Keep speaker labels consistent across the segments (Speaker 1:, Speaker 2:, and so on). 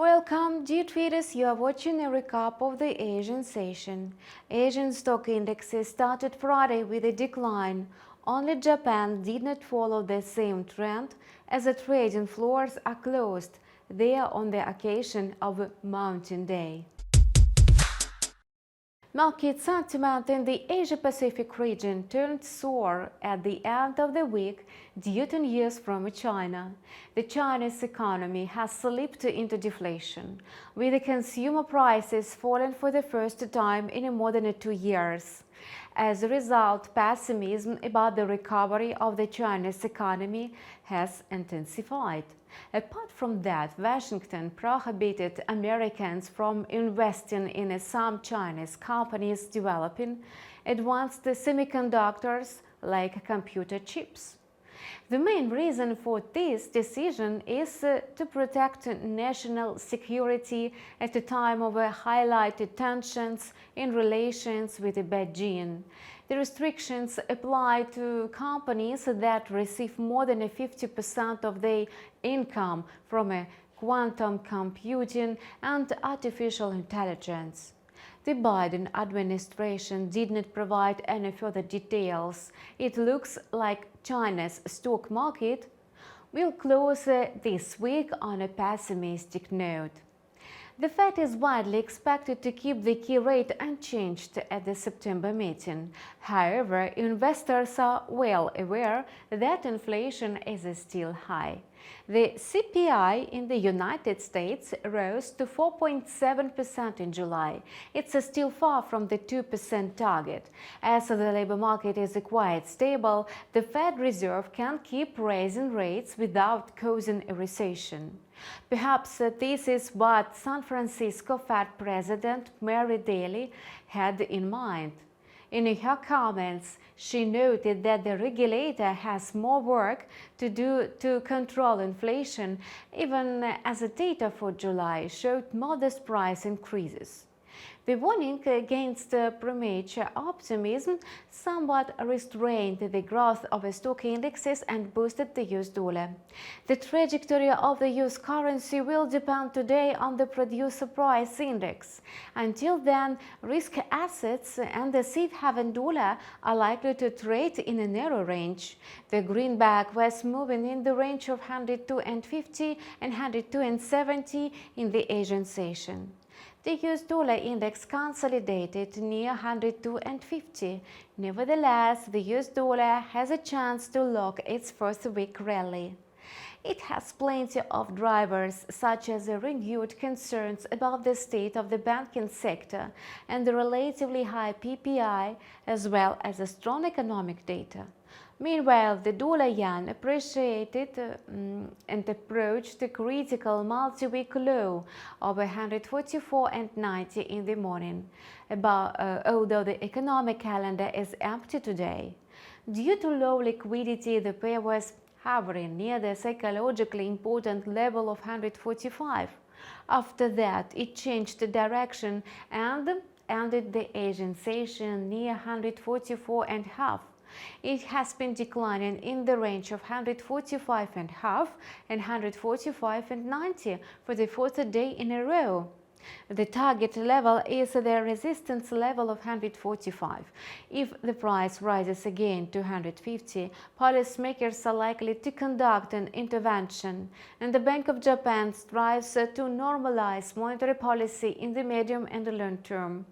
Speaker 1: Welcome, dear traders. You are watching a recap of the Asian session. Asian stock indexes started Friday with a decline. Only Japan did not follow the same trend, as the trading floors are closed there on the occasion of Mountain Day. Market sentiment in the Asia-Pacific region turned sour at the end of the week due to news from China. The Chinese economy has slipped into deflation, with the consumer prices falling for the first time in more than 2 years. As a result, pessimism about the recovery of the Chinese economy has intensified. Apart from that, Washington prohibited Americans from investing in some Chinese companies developing advanced semiconductors like computer chips. The main reason for this decision is to protect national security at a time of highlighted tensions in relations with Beijing. The restrictions apply to companies that receive more than 50% of their income from quantum computing and artificial intelligence. The Biden administration did not provide any further details. It looks like China's stock market will close this week on a pessimistic note. The Fed is widely expected to keep the key rate unchanged at the September meeting. However, investors are well aware that inflation is still high. The CPI in the United States rose to 4.7% in July. It's still far from the 2% target. As the labor market is quite stable, the Fed Reserve can keep raising rates without causing a recession. Perhaps this is what San Francisco Fed President Mary Daly had in mind. In her comments, she noted that the regulator has more work to do to control inflation, even as the data for July showed modest price increases. The warning against premature optimism somewhat restrained the growth of stock indexes and boosted the US dollar. The trajectory of the US currency will depend today on the producer price index. Until then, risk assets and the safe haven dollar are likely to trade in a narrow range. The greenback was moving in the range of 102.50 and 102.70 in the Asian session. The US dollar index consolidated near 102.50. Nevertheless, the US dollar has a chance to lock its first week rally. It has plenty of drivers, such as renewed concerns about the state of the banking sector and the relatively high PPI, as well as a strong economic data. Meanwhile, the dollar-yen appreciated and approached the critical multi-week low of 144.90 in the morning, although the economic calendar is empty today. Due to low liquidity, the pair was hovering near the psychologically important level of 145. After that, it changed direction and ended the Asian session near 144.5. It has been declining in the range of 145.5 and 145.90 for the fourth day in a row. The target level is the resistance level of 145. If the price rises again to 150, policymakers are likely to conduct an intervention, and the Bank of Japan strives to normalize monetary policy in the medium and the long term.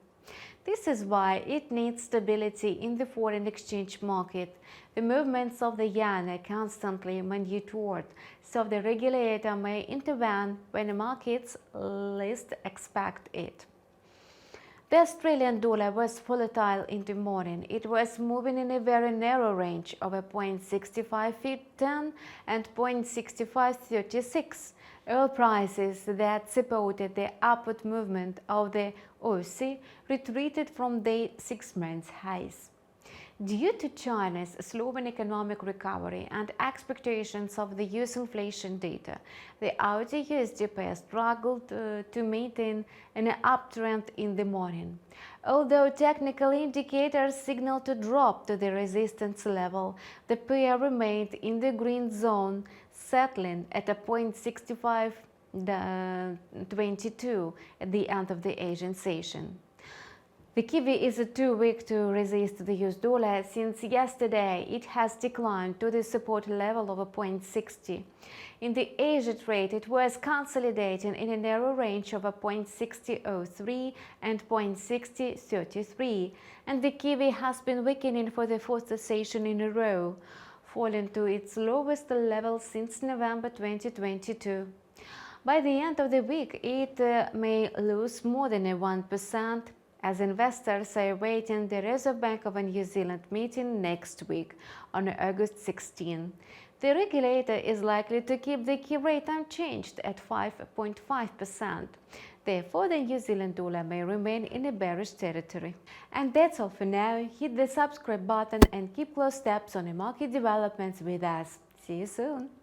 Speaker 1: This is why it needs stability in the foreign exchange market. The movements of the yen are constantly monitored, so the regulator may intervene when the markets least expect it. The Australian dollar was volatile in the morning. It was moving in a very narrow range of 0.6510 and 0.6536. Oil prices that supported the upward movement of the Aussie retreated from their 6-month highs. Due to China's slowing economic recovery and expectations of the US inflation data, the AUD-USD pair struggled to maintain an uptrend in the morning. Although technical indicators signaled a drop to the resistance level, the pair remained in the green zone, settling at a 0.65 22 at the end of the Asian session. The kiwi is too weak to resist the US dollar. Since yesterday, it has declined to the support level of 0.60. In the Asia trade, it was consolidating in a narrow range of 0.6003 and 0.6033, and the kiwi has been weakening for the fourth session in a row, falling to its lowest level since November 2022. By the end of the week, it may lose more than 1%. As investors are awaiting the Reserve Bank of New Zealand meeting next week on August 16. The regulator is likely to keep the key rate unchanged at 5.5%. Therefore, the New Zealand dollar may remain in a bearish territory. And that's all for now. Hit the subscribe button and keep close tabs on the market developments with us. See you soon.